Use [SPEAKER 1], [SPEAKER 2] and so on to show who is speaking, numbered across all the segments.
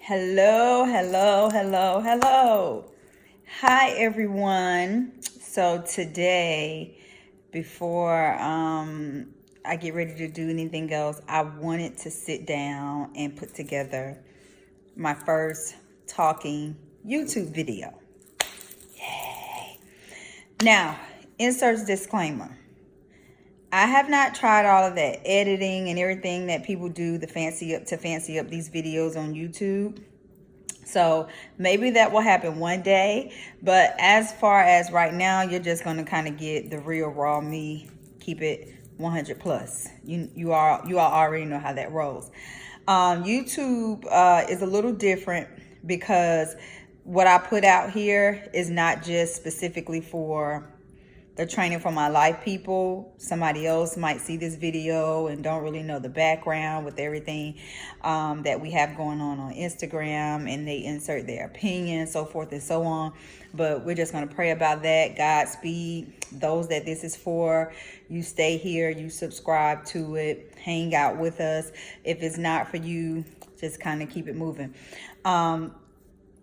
[SPEAKER 1] Hello, hello, hello, hello. Hi, everyone. So today, before I get ready to do anything else, I wanted to sit down and put together my first talking YouTube video. Yay. Now, inserts disclaimer. I have not tried all of that editing and everything that people do, the fancy up these videos on YouTube. So maybe that will happen one day. But as far as right now, you're just going to kind of get the real raw me. Keep it 100 plus. You all already know how that rolls. YouTube is a little different because what I put out here is not just specifically for the training for my life people. Somebody else might see this video and don't really know the background with everything that we have going on Instagram, and they insert their opinion, so forth and so on. But we're just going to pray about that. Godspeed. Those that this is for, you stay here, you subscribe to it, hang out with us. If it's not for you, just kind of keep it moving. One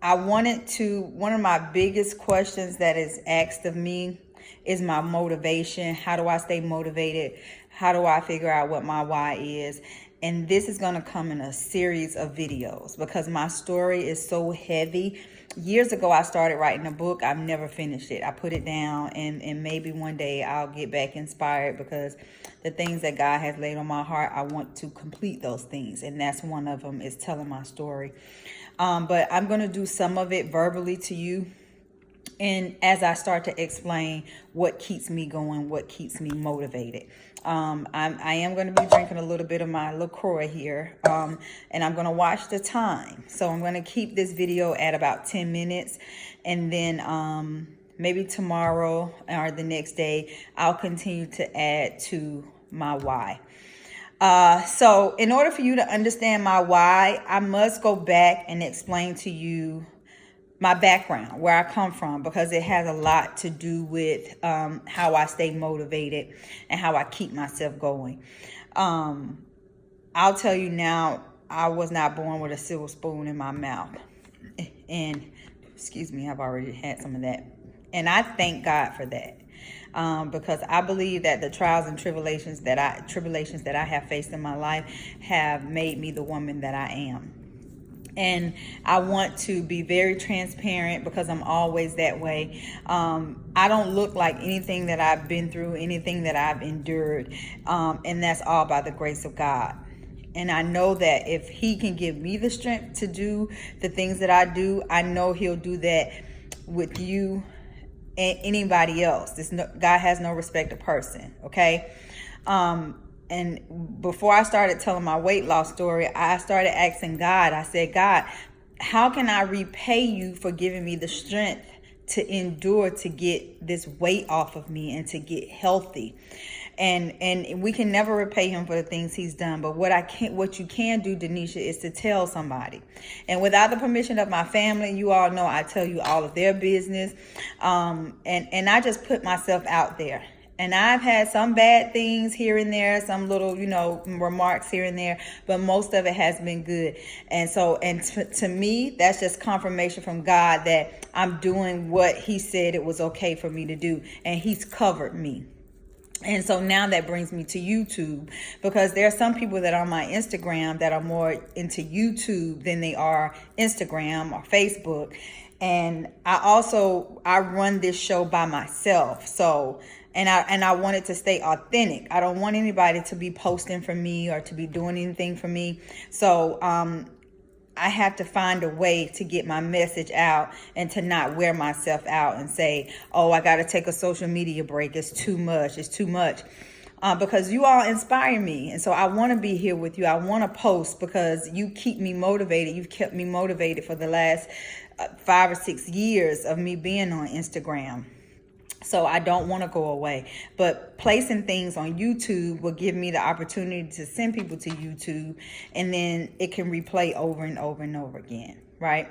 [SPEAKER 1] of my biggest questions that is asked of me is my motivation. How do I stay motivated? How do I figure out what my why is? And this is going to come in a series of videos because my story is so heavy. Years ago, I started writing a book. I've never finished it. I put it down, and maybe one day I'll get back inspired because the things that God has laid on my heart, I want to complete those things. And that's one of them, is telling my story. But I'm going to do some of it verbally to you. And as I start to explain what keeps me going, what keeps me motivated, I am going to be drinking a little bit of my LaCroix here, and I'm going to watch the time. So I'm going to keep this video at about 10 minutes, and then maybe tomorrow or the next day, I'll continue to add to my why. So in order for you to understand my why, I must go back and explain to you my background, where I come from, because it has a lot to do with how I stay motivated and how I keep myself going. I'll tell you now, I was not born with a silver spoon in my mouth. And excuse me, I've already had some of that. And I thank God for that. Because I believe that the trials and tribulations that I have faced in my life have made me the woman that I am. And I want to be very transparent because I'm always that way. I don't look like anything that I've been through, anything that I've endured. And that's all by the grace of God. And I know that if He can give me the strength to do the things that I do, I know He'll do that with you and anybody else. God has no respect of person, okay? And before I started telling my weight loss story, I started asking God. I said, God, how can I repay you for giving me the strength to endure, to get this weight off of me and to get healthy? And we can never repay Him for the things He's done. But what you can do, Denisha, is to tell somebody. And without the permission of my family, you all know I tell you all of their business. And I just put myself out there. And I've had some bad things here and there, some little, remarks here and there, but most of it has been good. And so, to me, that's just confirmation from God that I'm doing what He said it was okay for me to do. And He's covered me. And so now that brings me to YouTube, because there are some people that are on my Instagram that are more into YouTube than they are Instagram or Facebook. And I run this show by myself. So, and I want it to stay authentic. I don't want anybody to be posting for me or to be doing anything for me. So, I have to find a way to get my message out and to not wear myself out and say, oh, I got to take a social media break. It's too much. Because you all inspire me. And so I want to be here with you. I want to post because you keep me motivated. You've kept me motivated for the last 5 or 6 years of me being on Instagram. So I don't want to go away. But placing things on YouTube will give me the opportunity to send people to YouTube, and then it can replay over and over and over again, right?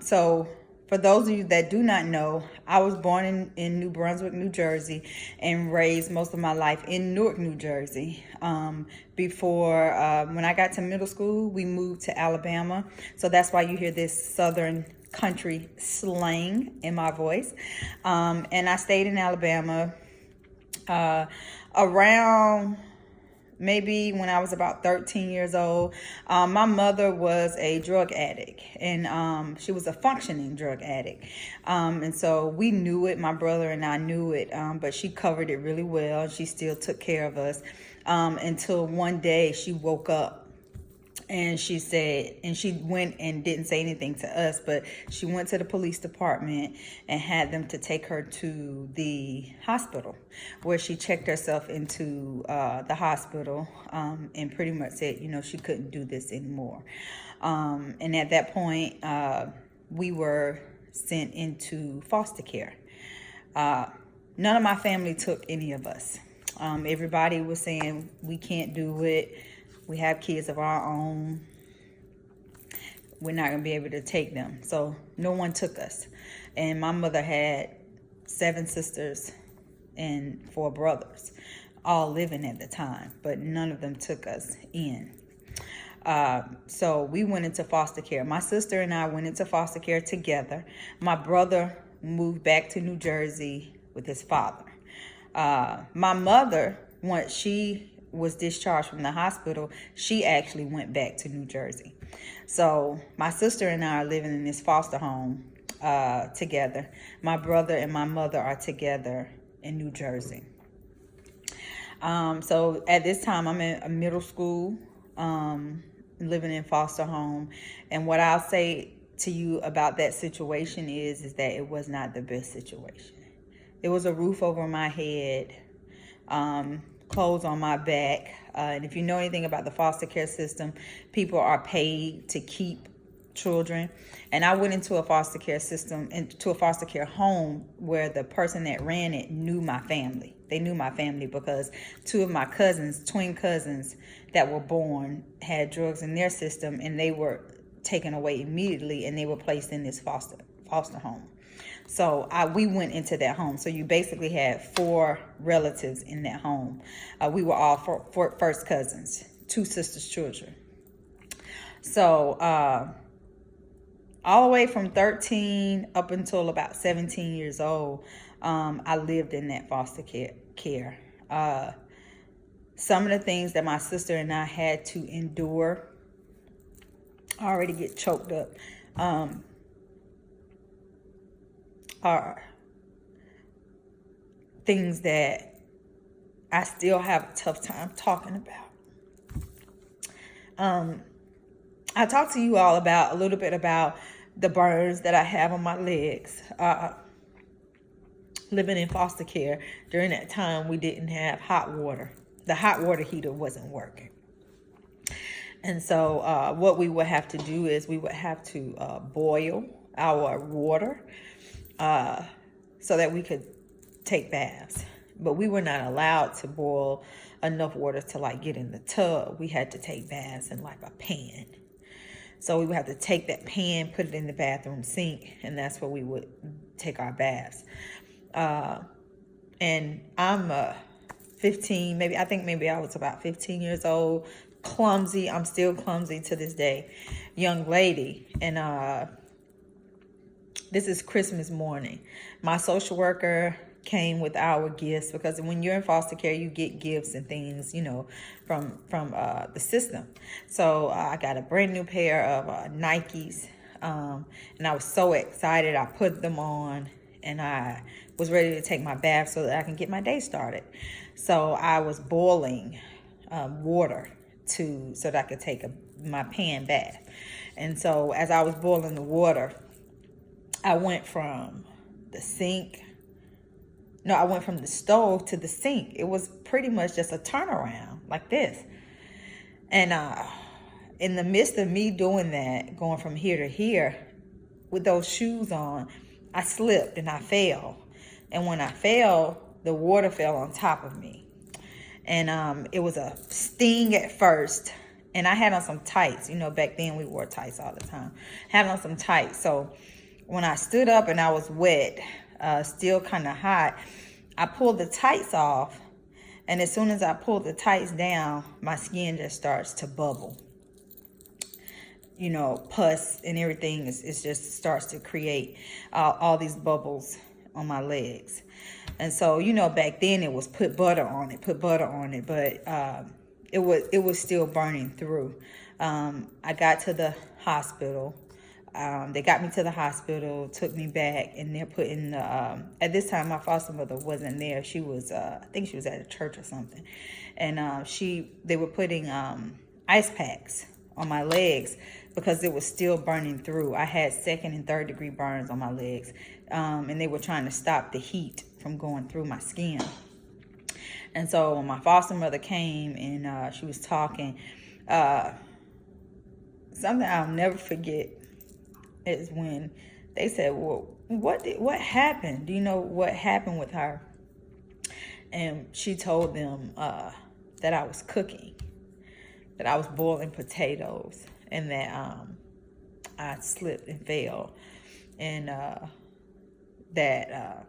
[SPEAKER 1] So For those of you that do not know, I was born in New Brunswick, New Jersey, and raised most of my life in Newark, New Jersey. When I got to middle school, we moved to Alabama. So that's why you hear this southern country slang in my voice. And I stayed in Alabama around maybe when I was about 13 years old. My mother was a drug addict, and she was a functioning drug addict. And so we knew it, my brother and I knew it, but she covered it really well. She still took care of us until one day she woke up. And she said, and she went and didn't say anything to us, but she went to the police department and had them to take her to the hospital, where she checked herself into the hospital and pretty much said, she couldn't do this anymore. And at that point, we were sent into foster care. None of my family took any of us. Everybody was saying, we can't do it. We have kids of our own. We're not going to be able to take them. So no one took us. And my mother had 7 sisters and 4 brothers, all living at the time, but none of them took us in. So we went into foster care. My sister and I went into foster care together. My brother moved back to New Jersey with his father. My mother, once she was discharged from the hospital, she actually went back to New Jersey. So my sister and I are living in this foster home together. My brother and my mother are together in New Jersey. So at this time, I'm in a middle school, living in foster home. And what I'll say to you about that situation is that it was not the best situation. There was a roof over my head, clothes on my back. And if you know anything about the foster care system, people are paid to keep children. And I went into a foster care system, into a foster care home, where the person that ran it knew my family. They knew my family because 2 of my cousins, twin cousins that were born, had drugs in their system, and they were taken away immediately, and they were placed in this foster home. So we went into that home. So you basically had 4 relatives in that home. We were all four first cousins, 2 sisters' children. So all the way from 13 up until about 17 years old, I lived in that foster care. Some of the things that my sister and I had to endure, I already get choked up, are things that I still have a tough time talking about. I talked to you all a little bit about the burns that I have on my legs. Living in foster care, during that time, we didn't have hot water. The hot water heater wasn't working. And so what we would have to do is we would have to boil our water so that we could take baths. But we were not allowed to boil enough water to get in the tub. We had to take baths in a pan. So we would have to take that pan, put it in the bathroom sink, and that's where we would take our baths. And I'm 15, maybe I was about 15 years old, clumsy. I'm still clumsy to this day, young lady. And this is Christmas morning. My social worker came with our gifts, because when you're in foster care, you get gifts and things, from the system. So I got a brand new pair of Nikes, and I was so excited. I put them on, and I was ready to take my bath so that I can get my day started. So I was boiling water so that I could take my pan bath. And so as I was boiling the water, I went from the stove to the sink. It was pretty much just a turnaround like this. And in the midst of me doing that, going from here to here with those shoes on, I slipped and I fell. And when I fell, the water fell on top of me. And it was a sting at first. And I had on some tights. Back then we wore tights all the time. Had on some tights. So when I stood up and I was wet, still kind of hot, I pulled the tights off. And as soon as I pull the tights down, my skin just starts to bubble. You know, pus and everything is just starts to create all these bubbles on my legs. And so, you know, back then it was put butter on it, but it was still burning through. I got to the hospital. They got me to the hospital, took me back, and they're putting the, at this time my foster mother wasn't there. She was, I think she was at a church or something. And they were putting ice packs on my legs because it was still burning through. I had 2nd and 3rd degree burns on my legs. And they were trying to stop the heat from going through my skin. And so when my foster mother came and she was talking, something I'll never forget is when they said, well, what happened? Do you know what happened with her? And she told them that I was cooking, that I was boiling potatoes, and that I slipped and fell, and that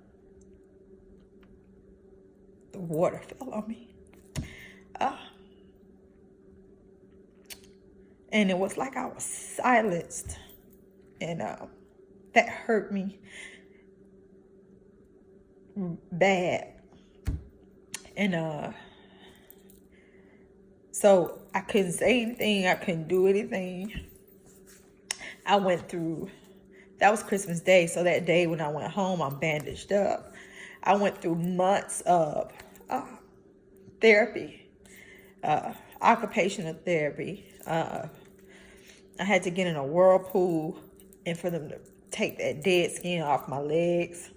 [SPEAKER 1] the water fell on me. And it was like I was silenced. And that hurt me bad. And so I couldn't say anything. I couldn't do anything. I went through, that was Christmas Day. So that day when I went home, I'm bandaged up. I went through months of therapy, occupational therapy. I had to get in a whirlpool and for them to take that dead skin off my legs.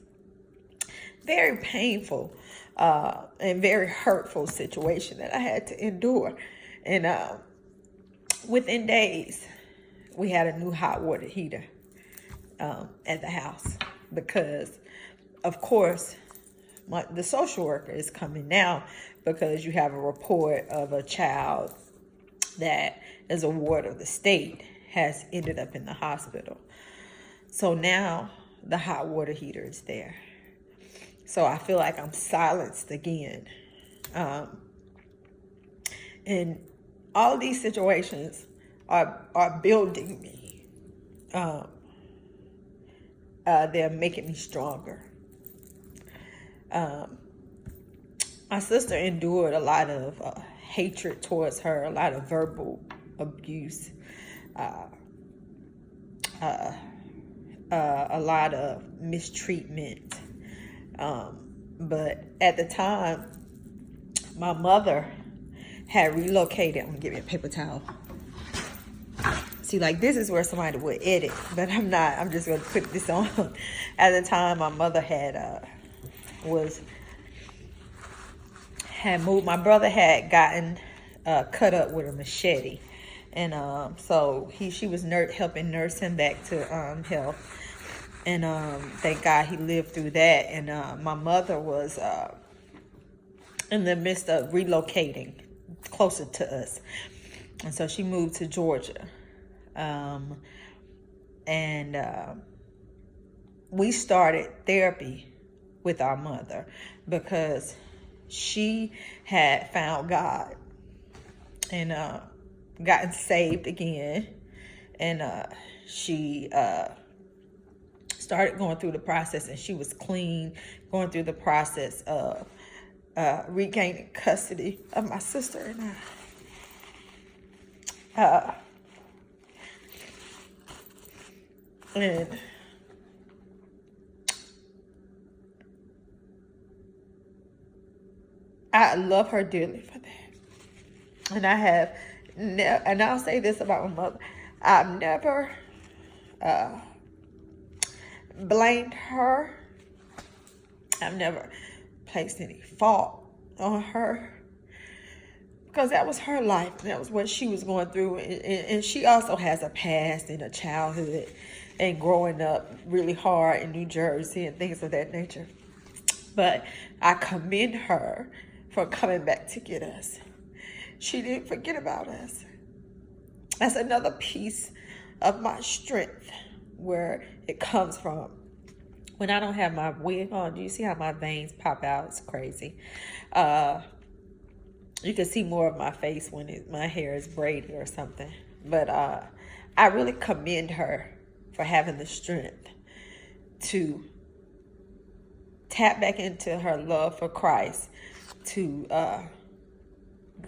[SPEAKER 1] Very painful and very hurtful situation that I had to endure. And within days, we had a new hot water heater at the house because, of course, the social worker is coming now because you have a report of a child that, as a ward of the state, has ended up in the hospital. So now the hot water heater is there. So I feel like I'm silenced again. And all these situations are building me. They're making me stronger. My sister endured a lot of hatred towards her, a lot of verbal abuse, a lot of mistreatment. But at the time, my mother had relocated. I'm gonna give you a paper towel. See, like, this is where somebody would edit, but I'm not. I'm just gonna put this on. At the time, my mother had moved. My brother had gotten cut up with a machete, and so she was helping nurse him back to health. And thank God he lived through that. And my mother was in the midst of relocating closer to us. And so she moved to Georgia. And we started therapy with our mother because she had found God and gotten saved again. And she started going through the process, and she was clean, going through the process of regaining custody of my sister and I. And I love her dearly for that. And I have, and I'll say this about my mother, I've never blamed her. I've never placed any fault on her because that was her life. That was what she was going through. And she also has a past and a childhood and growing up really hard in New Jersey and things of that nature. But I commend her for coming back to get us. She didn't forget about us. That's another piece of my strength.
[SPEAKER 2] where it comes from. When I don't have my wig on, do you see how my veins pop out? It's crazy. You can see more of my face when my hair is braided or something. But I really commend her for having the strength to tap back into her love for Christ, to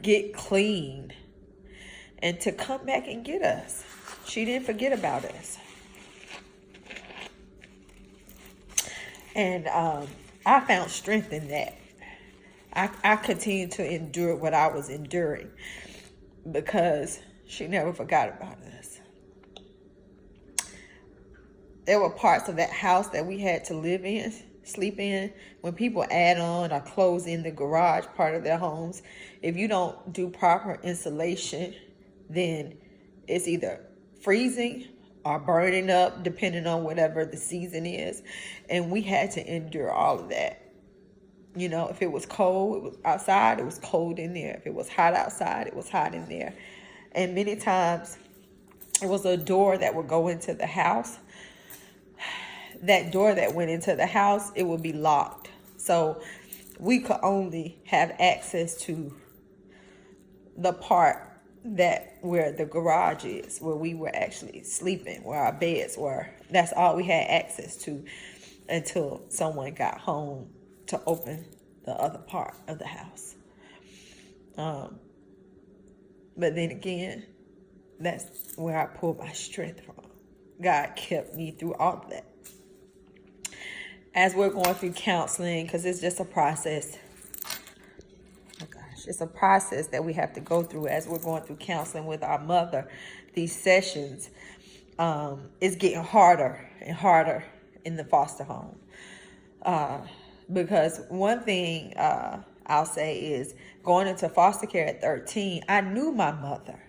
[SPEAKER 2] get clean, and to come back and get us. She didn't forget about us. And I found strength in that. I continued to endure what I was enduring because she never forgot about us. There were parts of that house that we had to live in, sleep in. When people add on or close in the garage part of their homes, if you don't do proper insulation, then it's either freezing or burning up, depending on whatever the season is. And we had to endure all of that. You know, if it was cold, it was outside, it was cold in there. If it was hot outside, it was hot in there. And many times it was a door that would go into the house. That door that went into the house, it would be locked. So we could only have access to the part that where the garage is, where we were actually sleeping, where our beds were. That's all we had access to until someone got home to open the other part of the house. But then again, that's where I pulled my strength from. God kept me through all of that. As we're going through counseling, because it's just a process. Oh gosh, it's a process that we have to go through as we're going through counseling with our mother. These sessions, it's getting harder and harder in the foster home. Because one thing I'll say is going into foster care at 13, I knew my mother.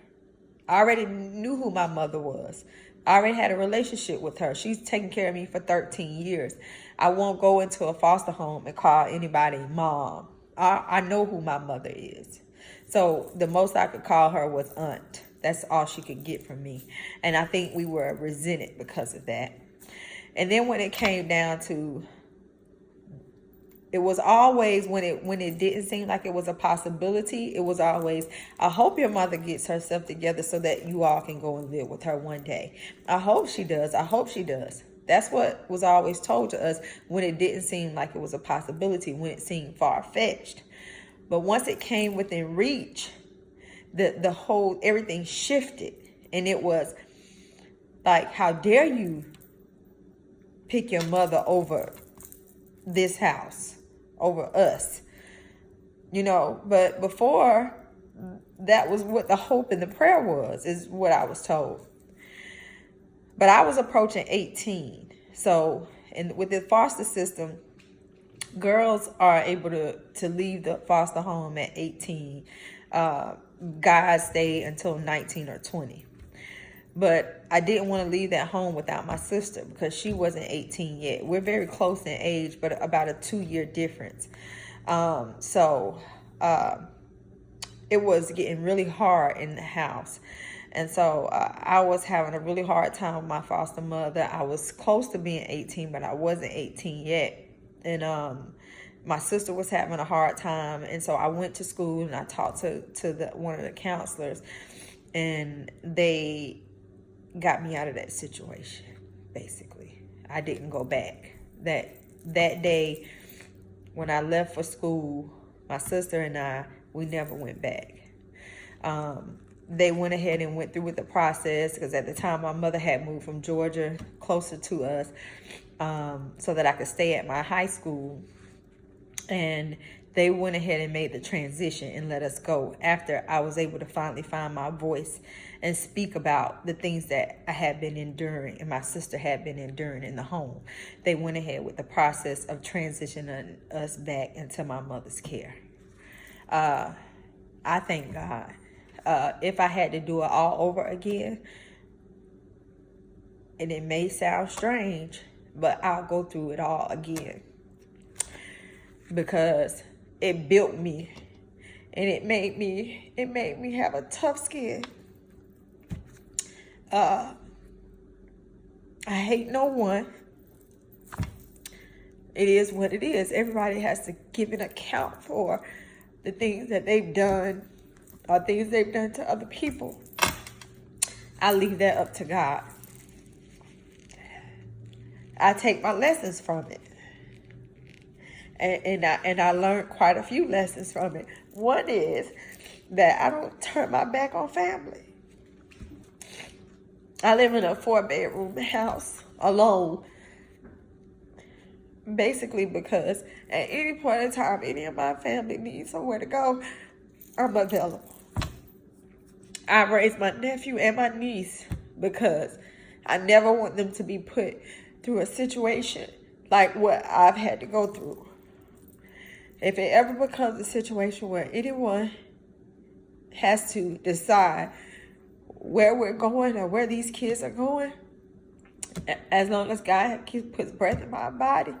[SPEAKER 2] I already knew who my mother was. I already had a relationship with her. She's taken care of me for 13 years. I won't go into a foster home and call anybody mom. I know who my mother is. So the most I could call her was aunt. That's all she could get from me. And I think we were resented because of that. And then when it came down to, it was always when it didn't seem like it was a possibility, it was always, I hope your mother gets herself together so that you all can go and live with her one day. I hope she does. I hope she does. That's what was always told to us when it didn't seem like it was a possibility, when it seemed far-fetched. But once it came within reach, the whole, everything shifted. And it was like, how dare you pick your mother over this house, over us, you know. But before, that was what the hope and the prayer was, is what I was told. But I was approaching 18. So, and with the foster system, girls are able to leave the foster home at 18. Guys stay until 19 or 20. But I didn't want to leave that home without my sister because she wasn't 18 yet. We're very close in age, but about a 2-year difference. So it was getting really hard in the house. And so I was having a really hard time with my foster mother. I was close to being 18, but I wasn't 18 yet. And my sister was having a hard time. And so I went to school and I talked to one of the counselors. And they got me out of that situation, basically. I didn't go back. That day when I left for school, my sister and we never went back. They went ahead and went through with the process because at the time my mother had moved from Georgia closer to us so that I could stay at my high school. And they went ahead and made the transition and let us go after I was able to finally find my voice and speak about the things that I had been enduring and my sister had been enduring in the home. They went ahead with the process of transitioning us back into my mother's care. I thank God. If I had to do it all over again, and it may sound strange, but I'll go through it all again because it built me and it made me have a tough skin. I hate no one. It is what it is. Everybody has to give an account for the things that they've done or things they've done to other people. I leave that up to God. I take my lessons from it. And I learned quite a few lessons from it. One is that I don't turn my back on family. I live in a 4-bedroom house alone. Basically because at any point in time, any of my family needs somewhere to go, I'm available. I raised my nephew and my niece because I never want them to be put through a situation like what I've had to go through. If it ever becomes a situation where anyone has to decide where we're going or where these kids are going, as long as God puts breath in my body,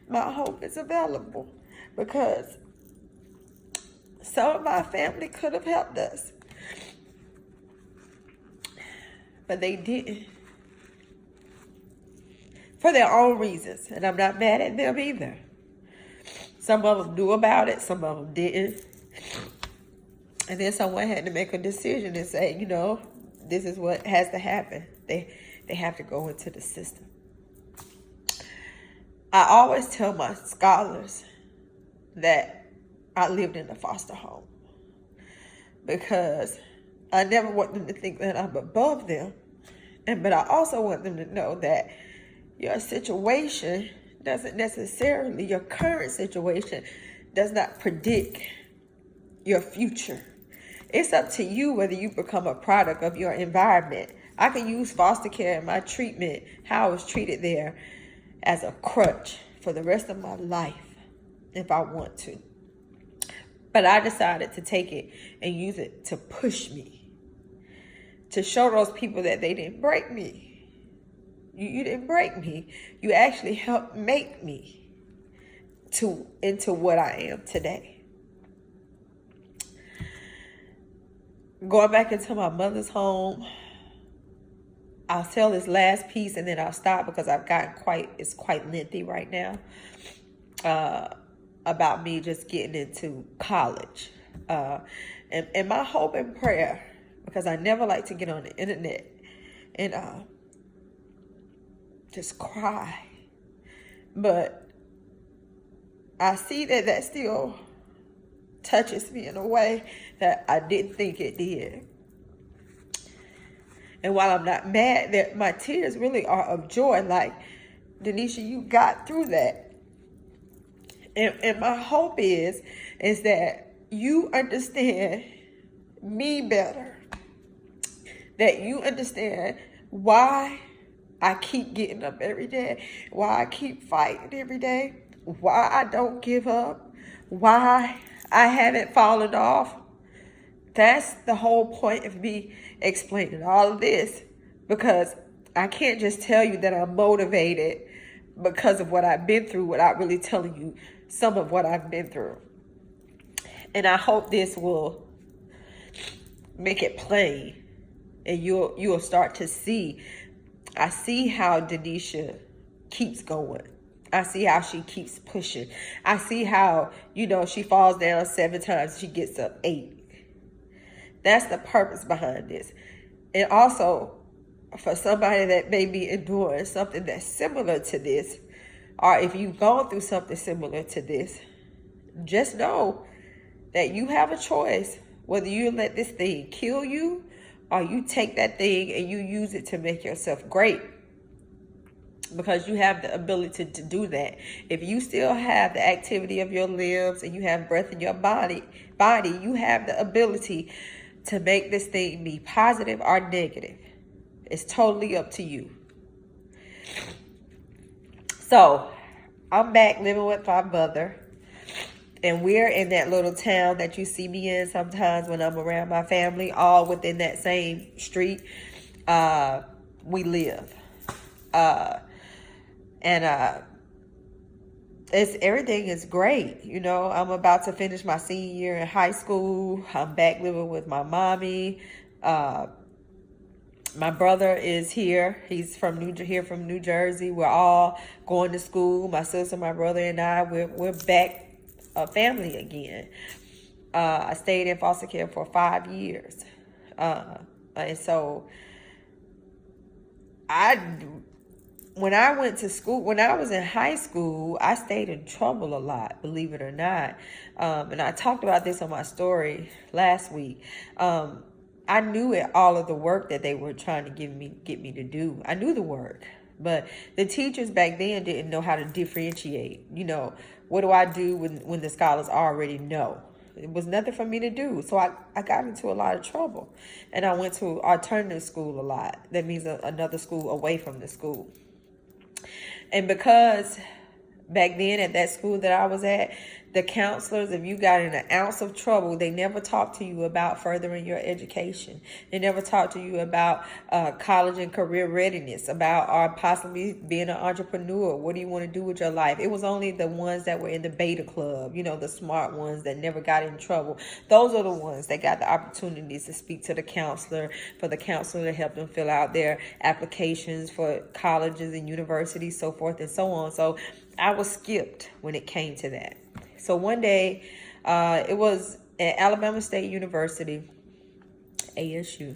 [SPEAKER 2] my hope is available. Because some of my family could have helped us, but they didn't. For their own reasons. And I'm not mad at them either. Some of them knew about it, some of them didn't. And then someone had to make a decision and say, you know, this is what has to happen. They have to go into the system. I always tell my scholars that I lived in a foster home because I never want them to think that I'm above them. But I also want them to know that your situation doesn't necessarily, your current situation does not predict your future. It's up to you whether you become a product of your environment. I can use foster care and my treatment, how I was treated there, as a crutch for the rest of my life if I want to. But I decided to take it and use it to push me, to show those people that they didn't break me. You didn't break me. You actually helped make me into what I am today. Going back into my mother's home, I'll tell this last piece and then I'll stop because it's quite lengthy right now, about me just getting into college. And my hope and prayer, because I never like to get on the internet and just cry. But I see that still touches me in a way that I didn't think it did. And while I'm not mad, that my tears really are of joy. Like, Denisha, you got through that. And my hope is that you understand me better. That you understand why I keep getting up every day, why I keep fighting every day, why I don't give up, why I haven't fallen off. That's the whole point of me explaining all of this, because I can't just tell you that I'm motivated because of what I've been through without really telling you some of what I've been through. And I hope this will make it plain and you'll start to see. I see how Denisha keeps going. I see how she keeps pushing. I see how, she falls down 7 times, she gets up 8. That's the purpose behind this. And also, for somebody that may be enduring something that's similar to this, or if you've gone through something similar to this, just know that you have a choice whether you let this thing kill you or you take that thing and you use it to make yourself great. Because you have the ability to do that. If you still have the activity of your limbs and you have breath in your body, you have the ability to make this thing be positive or negative. It's totally up to you. So, I'm back living with my mother. And we're in that little town that you see me in sometimes when I'm around my family, all within that same street. We live. Everything is great. I'm about to finish my senior year in high school. I'm back living with my mommy. My brother is here. He's from New Jersey. We're all going to school. My sister, my brother, and I. We're back a family again. I stayed in foster care for 5 years, and so I when I went to school, when I was in high school, I stayed in trouble a lot, believe it or not. And I talked about this on my story last week. I knew it, all of the work that they were trying to get me to do. I knew the work, but the teachers back then didn't know how to differentiate. What do I do when the scholars already know? It was nothing for me to do. So I got into a lot of trouble. And I went to alternative school a lot. That means another school away from the school. And because back then at that school that I was at, the counselors, if you got in an ounce of trouble, they never talked to you about furthering your education. They never talked to you about college and career readiness, about or possibly being an entrepreneur. What do you want to do with your life? It was only the ones that were in the beta club, the smart ones that never got in trouble. Those are the ones that got the opportunities to speak to the counselor, for the counselor to help them fill out their applications for colleges and universities, so forth and so on. So I was skipped when it came to that. So one day, it was at Alabama State University, ASU.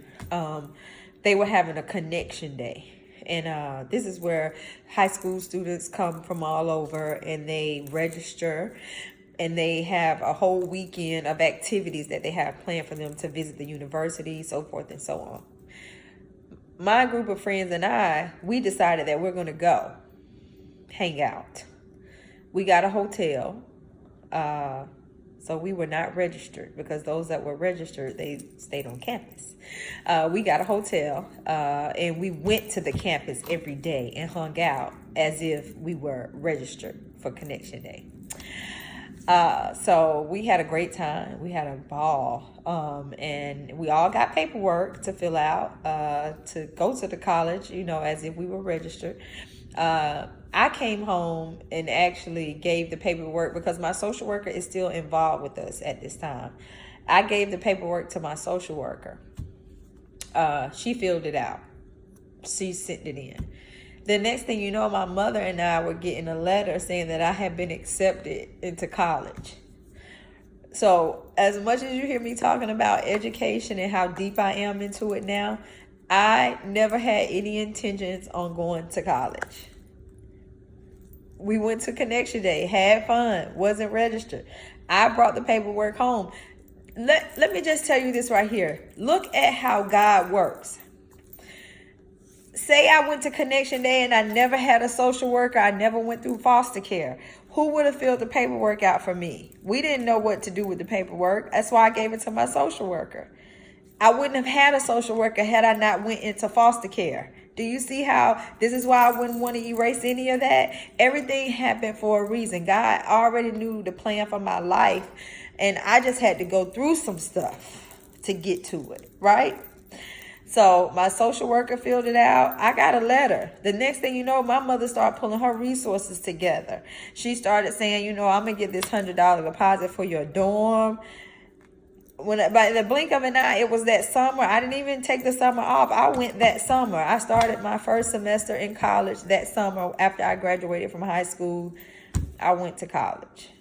[SPEAKER 2] They were having a connection day. And this is where high school students come from all over and they register. And they have a whole weekend of activities that they have planned for them to visit the university, so forth and so on. My group of friends and we decided that we're going to go hang out. We got a hotel. So we were not registered because those that were registered, they stayed on campus. We got a hotel and we went to the campus every day and hung out as if we were registered for Connection Day. So we had a great time. We had a ball. And we all got paperwork to fill out to go to the college, as if we were registered. I came home and actually gave the paperwork because my social worker is still involved with us at this time. I gave the paperwork to my social worker. She filled it out. She sent it in. The next thing you know, my mother and I were getting a letter saying that I had been accepted into college. So as much as you hear me talking about education and how deep I am into it now, I never had any intentions on going to college. We went to Connection Day, had fun, wasn't registered. I brought the paperwork home. Let me just tell you this right here. Look at how God works. Say I went to Connection Day and I never had a social worker. I never went through foster care. Who would have filled the paperwork out for me? We didn't know what to do with the paperwork. That's why I gave it to my social worker. I wouldn't have had a social worker had I not went into foster care. Do you see how this is why I wouldn't want to erase any of that? Everything happened for a reason. God already knew the plan for my life, and I just had to go through some stuff to get to it, right? So my social worker filled it out. I got a letter. The next thing you know, my mother started pulling her resources together. She started saying, I'm going to get this $100 deposit for your dorm. By the blink of an eye, it was that summer. I didn't even take the summer off. I went that summer. I started my first semester in college that summer after I graduated from high school. I went to college.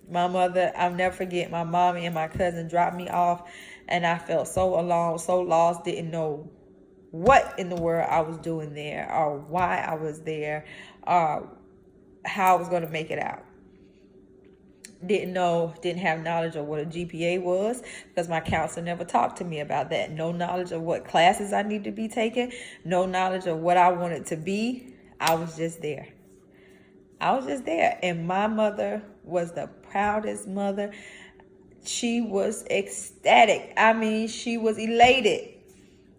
[SPEAKER 2] My mother, I'll never forget, my mommy and my cousin dropped me off, and I felt so alone, so lost, didn't know what in the world I was doing there or why I was there or how I was going to make it out. Didn't have knowledge of what a GPA was because my counselor never talked to me about that. No knowledge of what classes I need to be taking. No knowledge of what I wanted to be. I was just there. And my mother was the proudest mother. She was ecstatic. I mean, she was elated.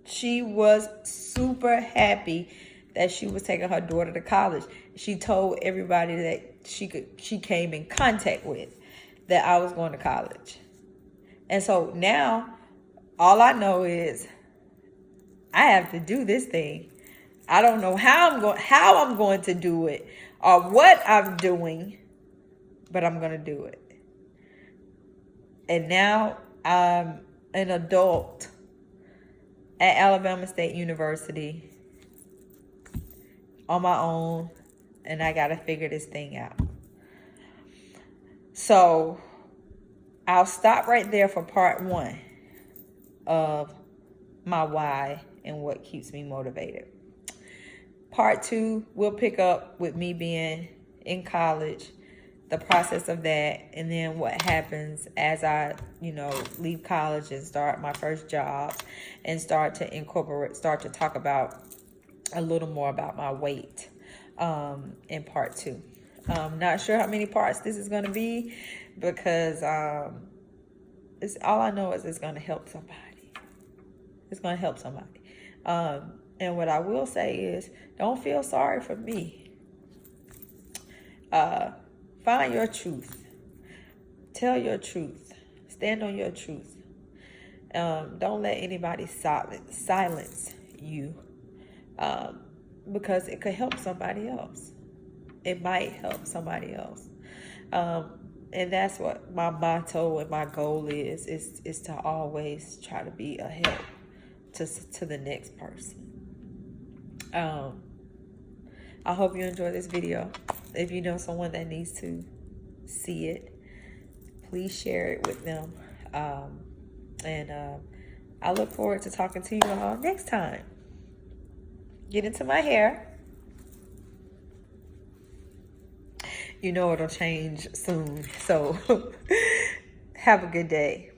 [SPEAKER 2] She was super happy that she was taking her daughter to college. She told everybody that she came in contact with that I was going to college. And so now all I know is I have to do this thing. I don't know how I'm going to do it or what I'm doing, but I'm going to do it. And now I'm an adult at Alabama State University on my own, and I got to figure this thing out. So I'll stop right there for part 1 of my why and what keeps me motivated. Part 2, we'll pick up with me being in college, the process of that, and then what happens as I, leave college and start my first job and start to talk about a little more about my weight in part 2. Not sure how many parts this is going to be, because it's all I know is it's going to help somebody. It's going to help somebody. And what I will say is, don't feel sorry for me. Find your truth. Tell your truth. Stand on your truth. Don't let anybody silence you, because it could help somebody else. It might help somebody else. And that's what my motto and my goal is to always try to be a help to the next person. I hope you enjoy this video. If you know someone that needs to see it, please share it with them. And I look forward to talking to you all next time. Get into my hair. It'll change soon. So have a good day.